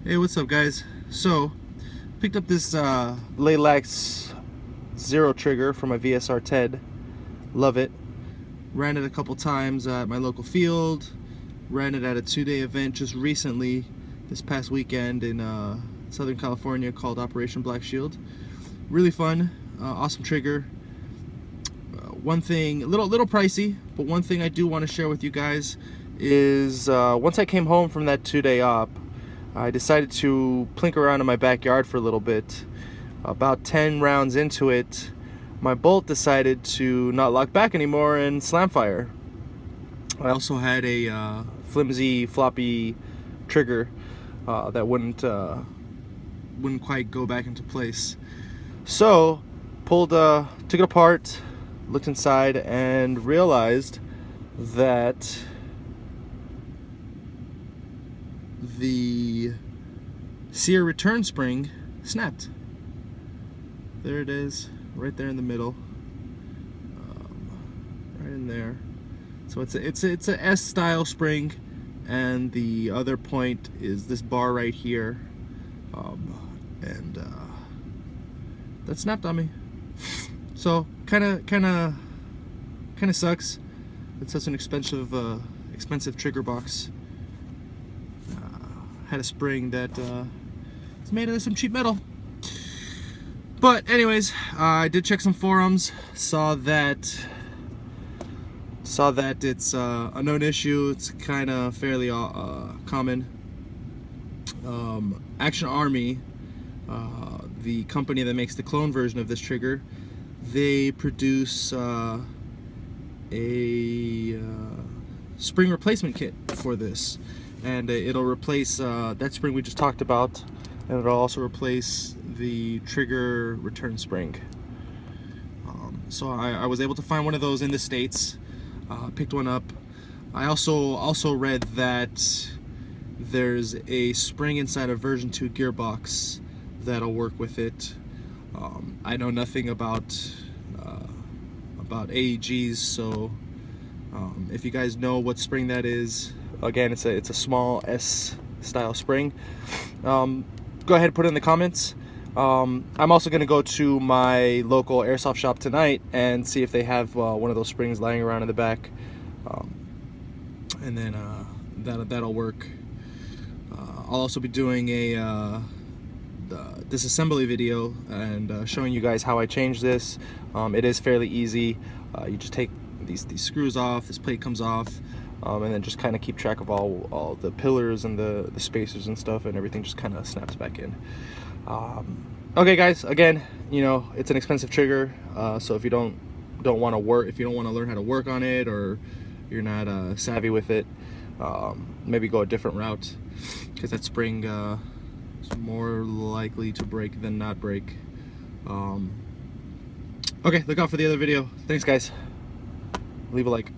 Hey, what's up guys? So, picked up this Laylax Zero trigger from my Vsr-10. Love it. Ran it a couple times at my local field. Ran it at a 2-day event just recently, this past weekend in Southern California called Operation Black Shield. Really fun, awesome trigger. One thing, a little pricey, but one thing I do want to share with you guys is once I came home from that 2-day op, I decided to plink around in my backyard for a little bit. About 10 rounds into it, my bolt decided to not lock back anymore and slam fire. I also had a flimsy, floppy trigger that wouldn't quite go back into place. So, took it apart, looked inside, and realized that the Vsr return spring snapped. There it is, right there in the middle, right in there. So it's a S style spring, and the other point is this bar right here, and that snapped on me. So kind of sucks. It's such an expensive trigger box. Had a spring that is made out of some cheap metal. But anyways, I did check some forums, saw that it's a known issue. It's kind of fairly common. Action Army, the company that makes the clone version of this trigger, they produce a spring replacement kit for this. And it'll replace that spring we just talked about, and it'll also replace the trigger return spring. So I was able to find one of those in the States, picked one up. I also read that there's a spring inside a version 2 gearbox that'll work with it. I know nothing about AEGs, so if you guys know what spring that is, again, it's a small S style spring. Go ahead and put it in the comments. I'm also going to go to my local airsoft shop tonight and see if they have one of those springs lying around in the back, and then that'll work. I'll also be doing a disassembly video and showing you guys how I change this. It is fairly easy. You just take these screws off, this plate comes off, and then just kind of keep track of all the pillars and the spacers and stuff, and everything just kind of snaps back in. Okay guys, again, you know, it's an expensive trigger, so if you don't want to learn how to work on it, or you're not savvy with it, maybe go a different route, because that spring is more likely to break than not break. Okay, look out for the other video. Thanks guys. Leave a like.